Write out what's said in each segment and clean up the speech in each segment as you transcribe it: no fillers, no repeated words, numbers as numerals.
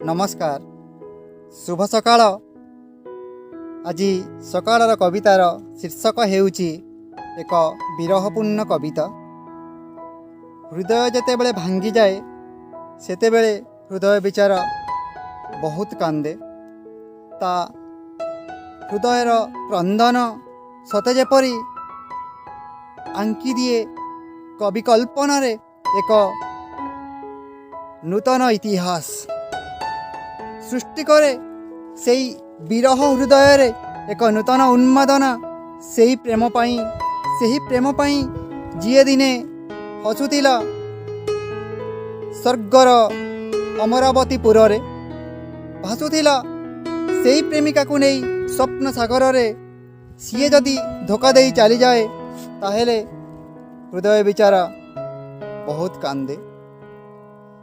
नमस्कार शुभ सकाळ। आज सकाळर कवितार शीर्षक हेउची एक विरहपूर्ण कविता। हृदय जेतेबेले भांगी जाए सेतेबेले हृदय विचार बहुत कांदे। ता हृदयर क्रंदन सते जेपरी आंकी दिए कवि कल्पना रे एक नूतन इतिहास सृष्टि करे। सेई विरह हृदय रे एक नूतन उन्मादना सेई प्रेम पाई जिए दिने हसुतिला स्वर्गर अमरावती पुर रे भासुतिला सेई प्रेमिका को नहीं स्वप्न सागर रे सीए जदि धोखा दे चली जाए ताहेले हृदय बिचारा बहुत कांदे।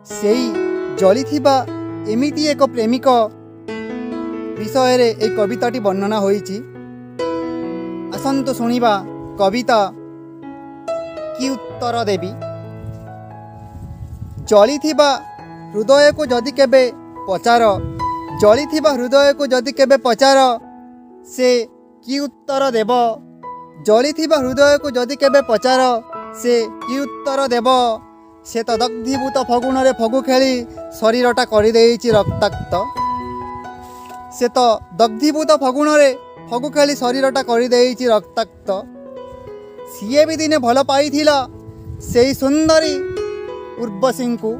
सेई जली थिबा एमिति एक प्रेमिक विषय रे एक कविताटी वर्णना होईची। आसंतु सुनिबा कविता कि उत्तर देवी। जली थिबा हृदय को जदि केबे पचार, जली थिबा हृदय को जदि केबे पचार से कि उत्तर देव। जली थिबा हृदय को जदि केबे पचार से कि उत्तर देव। से तो दग्धीभूत फगुण रे फगु खेली शरीरटा कर रक्ताक्त। से तो दग्धीभूत फगुण रे फगु खेली शरीरटा कर रक्ताक्त। सीए भी दिने भल पाइथिला सेई सुंदरी उर्वशी को।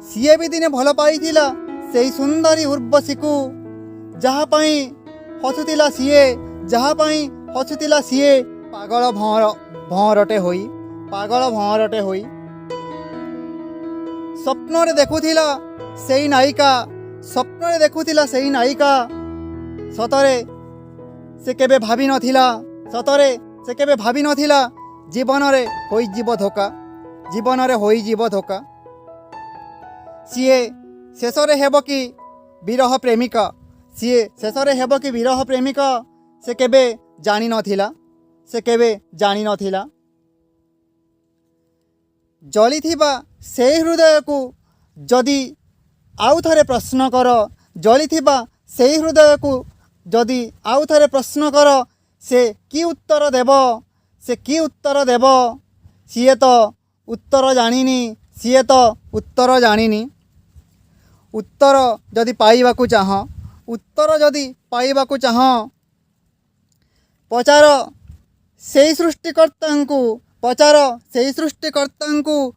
सीए भी दिने भल पाइथिला सेई सुंदरी उर्वशी को। जहाँ पाई हसुतिला सीए, जहाँ पाई हसुतिला सीए पागल भौरटे होई, पागल भौरटे होई। स्वप्न रे देखुथिला सेई नायिका, स्वप्न रे देखुथिला सेई नायिका। सतरे से केबे भाबी नथिला, सतरे से केबे भाबी नथिला जीवन रे होई जीव धोखा, जीवन रे होई जीव धोखा। सीए शेषरे हेबो कि विरह प्रेमिका, सीए शेषरे हेबो कि विरह प्रेमिका। से केबे जानी नथिला, से केबे जानी नथिला। जली थिबा सेई हृदय को जदि आउ थरे प्रश्न कर, जली थिबा सेई हृदय को जदि आउ थरे प्रश्न कर से कि उत्तर देव, से कि उत्तर देव। सीए तो उत्तर जानिनी, सीए तो उत्तर जानिनी। उत्तर जदि पाइबाकू चाह, उत्तर जदि पाइबाकू चाह पचार सेई सृष्टिकर्ता को, पचार सेई सृष्टिकर्ता को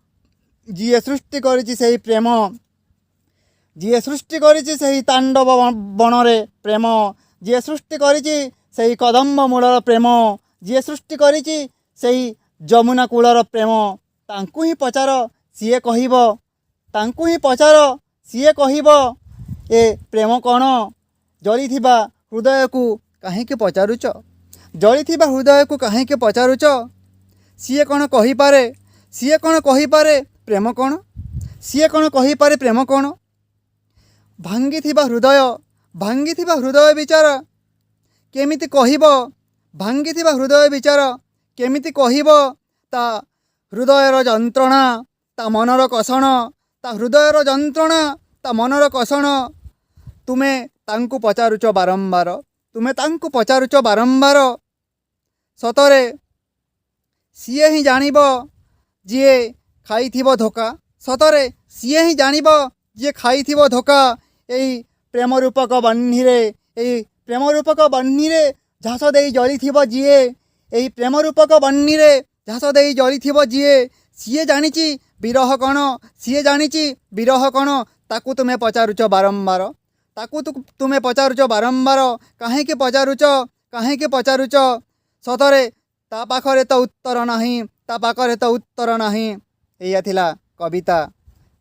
जीए सृष्टि करिछि सेई प्रेम, जीए सृष्टि करिछि सेई तांडव बणरे प्रेम, जीए सृष्टि करिछि सेई कदम्ब मूलर प्रेम, जीए सृष्टि करिछि सेई जमुना कूलर प्रेम। तांकु ही पचार सीए कहिब, तांकु ही पचार सीए कहिब ए प्रेम कौन। जली थिबा हृदय को काहेकि पचारुच, जली थिबा हृदय को काहेकि पचारुच। सीए कौन कहि पारे, सीए कौन कहि पारे प्रेम कौन, सीए कौन कहि पारे प्रेम कौन। भांगी थिबा हृदय, भांगी थिबा हृदय विचार केमिति कहिब, भांगी थिबा हृदय विचार केमिति कहिब। ता हृदयर जंत्रणा, ता मनर कषण, ता हृदयर जंत्रणा, ता मनर कषण। तुमे तांकु पचारुच बारंबार, तुमे तांकु पचारुच बारंबार। सतरे सीए ही जानिब जीए खाइथिबो धोखा, सतरे सीए ही जानिब जीए खाइथिबो धोखा। एई प्रेम रूपक बन्ही रे, एई प्रेम रूपक बन्ही रे झास देई जलिथिबो जीए, एई प्रेम रूपक बन्ही रे झास देई जलिथिबो जीए। सीए जानिछि विरह कौन, सीए जानिछि विरह कौन। ताकू तुमे पचारुच बारंबार, ताकू तुमे पचारुच बारंबार। काहेकि पचारुच, काहेकि पचारुच। सतरे ता पाखरे तो उत्तर नहीं, ता पाखरे तो उत्तर नहीं। एया थिला कविता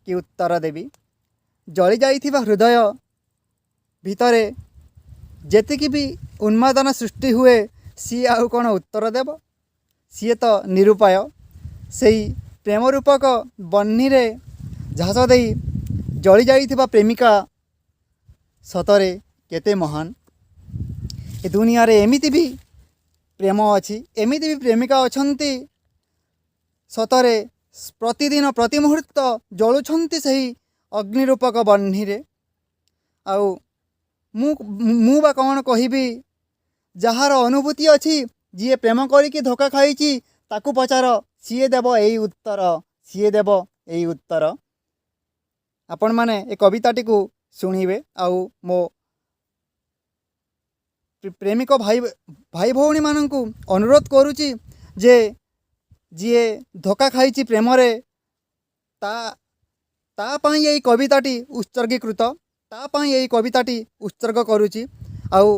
कि उत्तर देवी। जली जाइथिबा हृदय भितरे जेतिकी भी उन्मादना सृष्टि हुए सी आउ कौन उत्तर देव। सीए तो निरुपाय सेई प्रेम रूपक बन्ही रे झास देई जली जाइथिबा प्रेमिका सतरे केते महान। ए दुनिया रे एमिति भी प्रेम अच्छी, एमिति भी प्रेमिका अछंती सतरे प्रतिदिन प्रति मुहूर्त जलुछंती सही अग्निरूपक बन्ही रे। ଆଉ ମୁଁ ବା କ'ଣ କହିବି, ଯାହାର ଅନୁଭୂତି ଅଛି, ଯିଏ ପ୍ରେମ କରିକି ଧୋକା ଖାଇଛି ତାକୁ ପଚାର, ସିଏ ଦେବ ଏଇ ଉତ୍ତର, ସିଏ ଦେବ ଏଇ ଉତ୍ତର। ଆପଣମାନେ ଏ କବିତାଟିକୁ ଶୁଣିବେ। ଆଉ ମୋ ପ୍ରେମିକ ଭାଇ ଭଉଣୀମାନଙ୍କୁ ଅନୁରୋଧ କରୁଛି ଯେ ଯିଏ ଧୋକା ଖାଇଛି ପ୍ରେମରେ ତା ପାଇଁ ଏଇ କବିତାଟି ଉତ୍ସର୍ଗୀକୃତ, ତା ପାଇଁ ଏଇ କବିତାଟି ଉତ୍ସର୍ଗ କରୁଛି। ଆଉ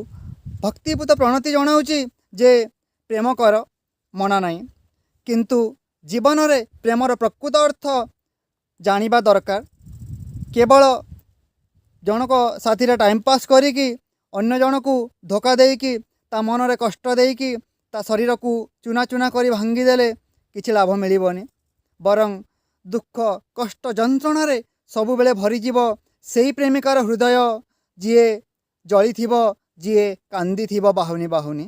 ଭକ୍ତିପୂତ ପ୍ରଣତି ଜଣାଉଛି ଯେ ପ୍ରେମ କର, ମନା ନାହିଁ, କିନ୍ତୁ ଜୀବନରେ ପ୍ରେମର ପ୍ରକୃତ ଅର୍ଥ ଜାଣିବା ଦରକାର। କେବଳ ଜଣକ ସାଥିରେ ଟାଇମ୍ ପାସ୍ କରିକି ଅନ୍ୟ ଜଣକୁ ଧୋକା ଦେଇକି ତା ମନରେ କଷ୍ଟ ଦେଇକି ତା ଶରୀରକୁ ଚୁନା ଚୁନା କରି ଭାଙ୍ଗିଦେଲେ କିଛି ଲାଭ ମିଳିବନି। ବରଂ ଦୁଃଖ କଷ୍ଟ ଯନ୍ତ୍ରଣାରେ ସବୁବେଳେ ଭରିଯିବ ସେଇ ପ୍ରେମିକାର ହୃଦୟ, ଯିଏ ଜଳିଥିବ, ଯିଏ କାନ୍ଦିଥିବ ବାହୁନି ବାହୁନି।